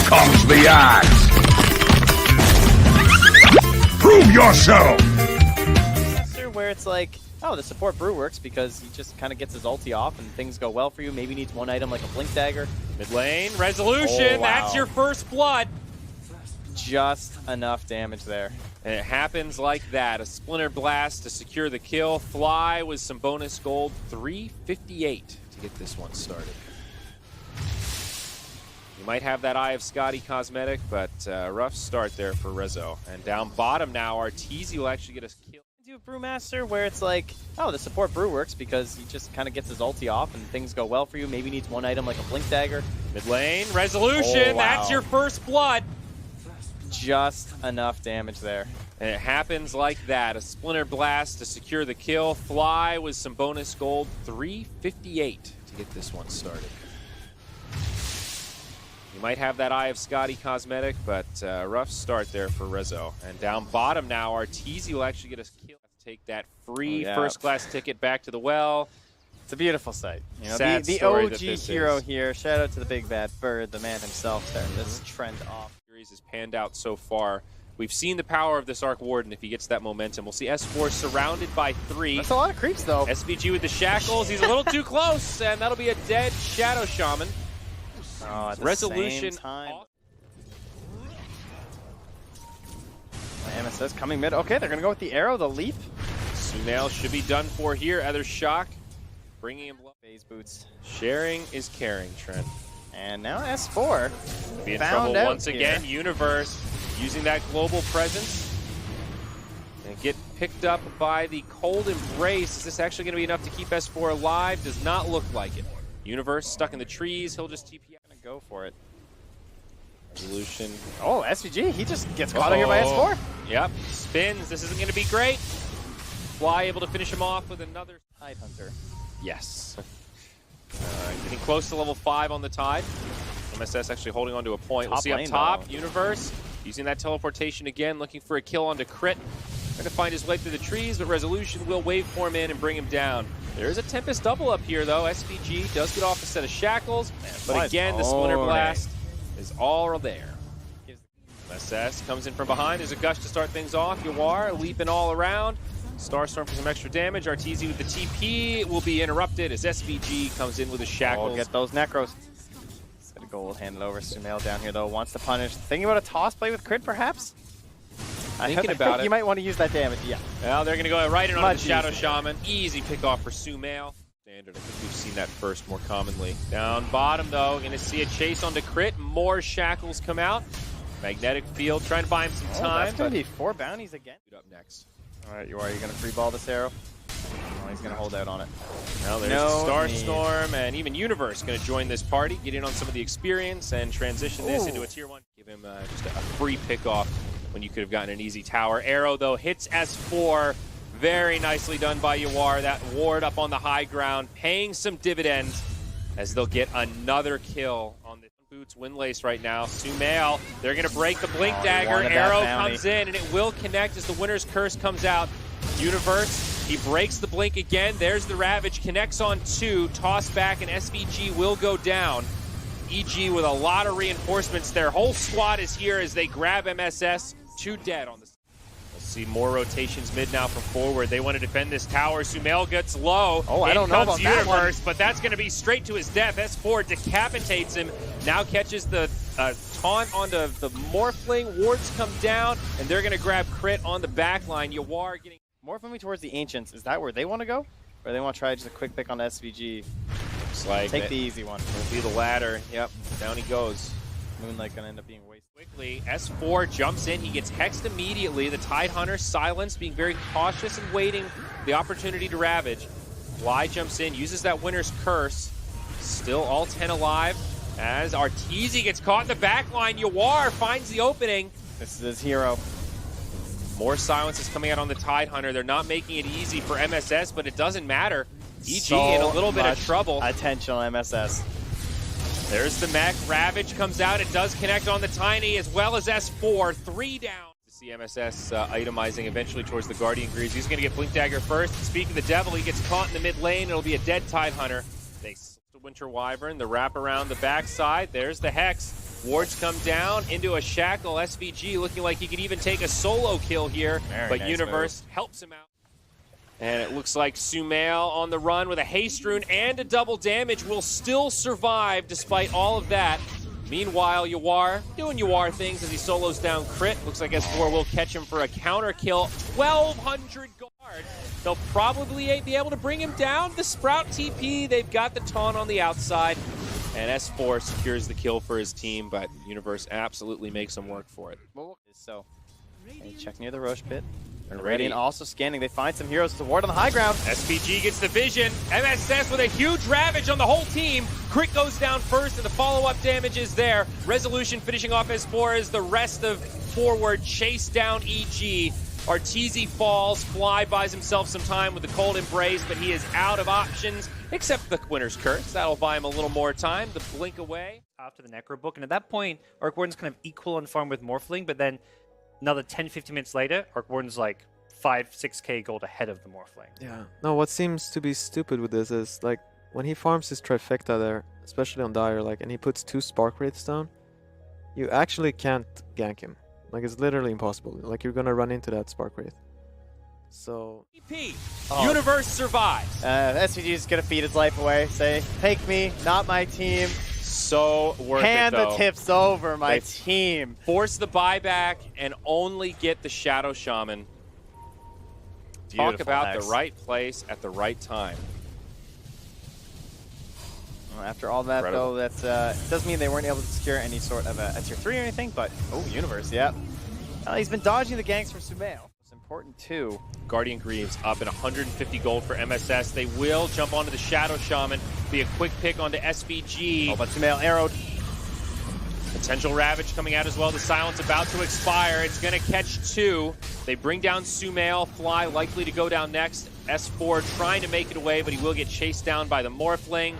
comes the axe! Prove yourself! Where it's like, oh, the support brew works because he just kind of gets his ulti off and things go well for you. Maybe needs one item like a blink dagger. Mid lane, resolution, Oh, wow. That's your first blood. Just enough damage there. And it happens like that. A Splinter Blast to secure the kill. Fly with some bonus gold, 358 to get this one started. You might have that Eye of Scotty cosmetic, but rough start there for Rezo. And down bottom now, Arteezy will actually get a kill. Do a Brewmaster where it's like, oh, the support brew works because he just kind of gets his ulti off and things go well for you. Maybe needs one item like a blink dagger. Mid lane, resolution, Oh, wow. That's your first blood. Just enough damage there. And it happens like that. A Splinter Blast to secure the kill. Fly with some bonus gold, 358 to get this one started. You might have that Eye of Scotty cosmetic, but rough start there for Rezo. And down bottom now, Arteezy will actually get a kill. Take that free first class ticket back to the well. It's a beautiful sight. You know, Sad the story OG that this hero is. here. Shout out to the big bad bird, the man himself, starting this trend off. Series has panned out so far. We've seen the power of this Arc Warden if he gets that momentum. We'll see S4 surrounded by 3. That's a lot of creeps, though. SVG with the shackles. He's a little too close, and that'll be a dead Shadow Shaman. Oh, at the Resolution. same time. MSS coming mid. Okay, they're going to go with the arrow, the leap. Sumail should be done for here. Other shock. Bringing him low. Phase boots. Sharing is caring, Trent. And now S4. Be in Found trouble out once again. here. Universe using that global presence. And get picked up by the cold embrace. Is this actually going to be enough to keep S4 alive? Does not look like it. Universe stuck in the trees. He'll just TP out. Gonna go for it. Resolution. Oh, SVG, he just gets caught out here by S4. Yep. Spins. This isn't going to be great. Fly able to finish him off with another Tide Hunter. Yes. Getting close to level 5 on the Tide. MSS actually holding on to a point. We'll Top see up lane, top. though. Universe using that teleportation again, looking for a kill onto Crit. Trying to find his way through the trees, but Resolution will waveform in and bring him down. There is a Tempest double up here, though. SVG does get off a set of shackles, but again, the Splinter Blast is all there. MSS comes in from behind. There's a gush to start things off. Yawar leaping all around. Starstorm for some extra damage. Arteezy with the TP will be interrupted as SVG comes in with a shackles. Oh, get those necros. Got a gold handed over. Sumail down here, though, wants to punish. Thinking about a toss play with Crit, perhaps? I think you might want to use that damage, yeah. Well, they're going to go right in on the Much Shadow easier. Shaman. Easy pickoff for Sumail. Standard, I think we've seen that first more commonly. Down bottom, though, going to see a chase onto Crit. More shackles come out. Magnetic Field trying to buy him some time. That's going to be 4 bounties again. Up next. All right, you are going to free ball this arrow? Oh, he's going to hold out on it. Now there's Starstorm and even Universe going to join this party, get in on some of the experience and transition this into a tier 1. Give him just a free pickoff when you could have gotten an easy tower. Arrow, though, hits S4. Very nicely done by Yawar. That ward up on the high ground, paying some dividends as they'll get another kill on the Boots Windlace right now. Sumail, they're going to break the Blink Dagger. Arrow comes in, and it will connect as the Winner's Curse comes out. Universe, he breaks the Blink again. There's the Ravage, connects on 2. Toss back, and SVG will go down. EG with a lot of reinforcements. Their whole squad is here as they grab MSS. 2 dead on the... We'll see more rotations mid now from forward. They want to defend this tower. Sumail gets low. Oh, I don't know about that one. But that's going to be straight to his death. S4 decapitates him. Now catches the taunt onto the Morphling. Wards come down, and they're going to grab Crit on the back line. Yawar getting... More moving towards the Ancients. Is that where they want to go? Or they want to try just a quick pick on SVG? Looks like Take the easy one. will be the ladder. Yep, down he goes. Moonlight going to end up being wasted. Quickly, S4 jumps in. He gets hexed immediately. The Tide Hunter silenced, being very cautious and waiting for the opportunity to ravage. Fly jumps in, uses that Winner's Curse. Still all 10 alive. As Arteezy gets caught in the back line, Yawar finds the opening. This is his hero. More silence is coming out on the Tide Hunter. They're not making it easy for MSS, but it doesn't matter. EG in a little bit of trouble. Attention on MSS. There's the mech. Ravage comes out. It does connect on the Tiny as well as S4. 3 down. To see MSS itemizing eventually towards the Guardian Greaves. He's going to get Blink Dagger first. Speaking of the Devil, he gets caught in the mid lane. It'll be a dead Tide Hunter. They slip the Winter Wyvern. The wrap around the backside. There's the Hex. Wards come down into a shackle. SVG looking like he could even take a solo kill here, but nice Universe helps him out. And it looks like Sumail on the run with a haste rune and a double damage will still survive despite all of that. Meanwhile, Yawar doing Yawar things as he solos down Crit. Looks like S4 will catch him for a counter kill. 1,200 guard. They'll probably be able to bring him down. The Sprout TP, they've got the taunt on the outside. And S4 secures the kill for his team, but Universe absolutely makes him work for it. So, check near the Roche pit. They're Radiant also scanning. They find some heroes to ward on the high ground. SPG gets the vision. MSS with a huge ravage on the whole team. Crit goes down first, and the follow-up damage is there. Resolution finishing off S4 as the rest of Forward chase down EG. Arteezy falls. Fly buys himself some time with the Cold Embrace, but he is out of options, except the Winter's Curse. That'll buy him a little more time to blink away. After the Necro Book, and at that point, Arc Warden's kind of equal in farm with Morphling, but then another 10-15 minutes later, Arc Warden's like 5-6k gold ahead of the Morphling. Yeah. No, what seems to be stupid with this is, like, when he farms his trifecta there, especially on Dire, like, and he puts 2 Spark Wraiths down, you actually can't gank him. Like, it's literally impossible. Like, you're gonna run into that Spark Wraith. So... Universe survives. SVG is going to feed his life away. Say, take me, not my team. So worth Hand it, though. the tips over, my team. Force the buyback and only get the Shadow Shaman. Beautiful Talk about Hex. the right place at the right time. Well, after all that, Incredible. though, that doesn't mean they weren't able to secure any sort of a tier 3 or anything, but, oh, Universe, yeah. He's been dodging the ganks from Sumail. It's important, too. Guardian Greaves up in 150 gold for MSS. They will jump onto the Shadow Shaman. Be a quick pick onto SVG. Oh, but Sumail arrowed. Potential Ravage coming out as well. The Silence about to expire. It's going to catch 2. They bring down Sumail. Fly likely to go down next. S4 trying to make it away, but he will get chased down by the Morphling.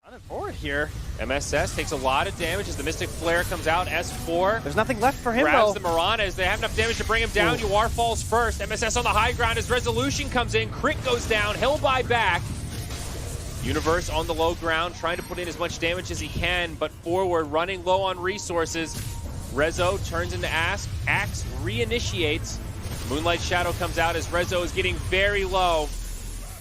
Running forward here. MSS takes a lot of damage as the Mystic Flare comes out. S4 There's nothing left for him, grabs though. the Mirana as they have enough damage to bring him down. Yawar falls first. MSS on the high ground as Resolution comes in. Crit goes down. He'll buy back. Universe on the low ground, trying to put in as much damage as he can, but Forward running low on resources. Rezo turns into Axe. Axe reinitiates. Moonlight Shadow comes out as Rezo is getting very low.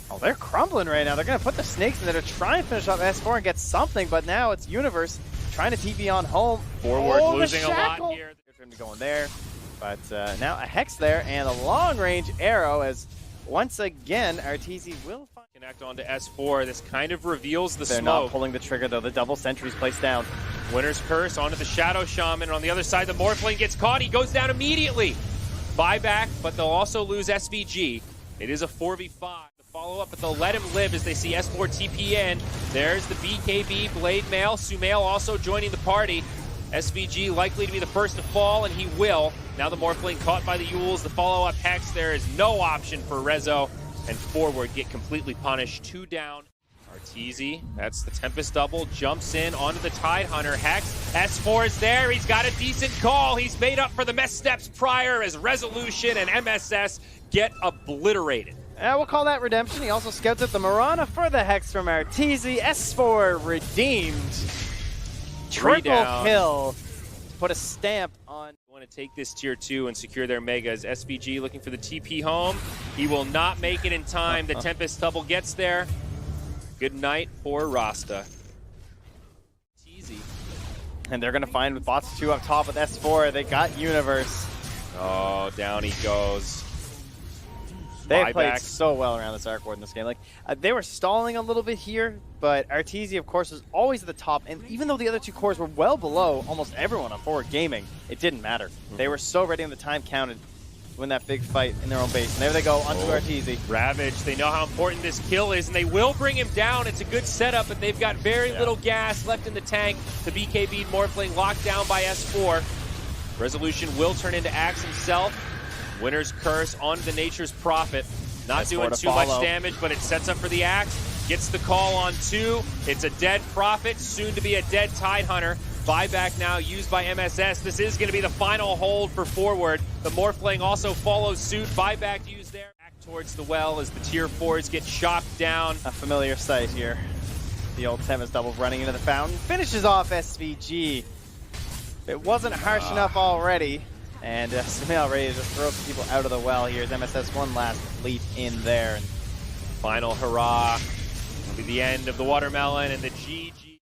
Oh, they're crumbling right now. They're going to put the snakes in there to try and finish off S4 and get something, but now it's Universe trying to TP on home. Forward oh, losing a lot here. Good for him to go in there, but now a Hex there and a long-range arrow as once again Arteezy will find... Connect onto S4. This kind of reveals the They're smoke. not pulling the trigger, though. The double sentry's placed down. Winter's Curse onto the Shadow Shaman, and on the other side, the Morphling gets caught. He goes down immediately. Buyback, but they'll also lose SVG. It is a 4v5. The follow-up, but they'll let him live as they see S4 TP in. There's the BKB Blade Mail. Sumail also joining the party. SVG likely to be the first to fall, and he will. Now the Morphling caught by the Yules. The follow-up Hex. There is no option for Rezo, and Forward get completely punished. 2 down. Arteezy, that's the Tempest double, jumps in onto the Tidehunter. Hex, S4 is there, he's got a decent call. He's made up for the missteps prior as Resolution and MSS get obliterated. We'll call that redemption. He also scouts out the Mirana for the Hex from Arteezy. S4 redeemed. Triple kill to put a stamp on. Want to take this tier 2 and secure their megas. SVG looking for the TP home. He will not make it in time. The Tempest double gets there. Good night for Rasta. Easy. And they're going to find with bots 2 up top with S4. They got Universe. Oh, down he goes. They played so well around this Arc Ward in this game. Like they were stalling a little bit here, but Arteezy, of course, was always at the top. And even though the other 2 cores were well below almost everyone on Forward Gaming, it didn't matter. They were so ready, and the time counted to win that big fight in their own base. And there they go onto Arteezy. Ravage, they know how important this kill is, and they will bring him down. It's a good setup, but they've got very little gas left in the tank. The BKB Morphling locked down by S4. Resolution will turn into Axe himself. Winter's Curse onto the Nature's Prophet. Not doing too much damage, but it sets up for the Axe. Gets the call on 2. It's a dead Prophet, soon to be a dead Tidehunter. Buyback now used by MSS. This is going to be the final hold for Forward. The Morphling also follows suit. Buyback used there. Back towards the well as the tier 4s get chopped down. A familiar sight here. The old Tempest double running into the fountain. Finishes off SVG. It wasn't harsh enough already. And Sumail ready to just throw some people out of the well here as MSS one last leap in there. Final hurrah. It'll be the end of the watermelon and the GG.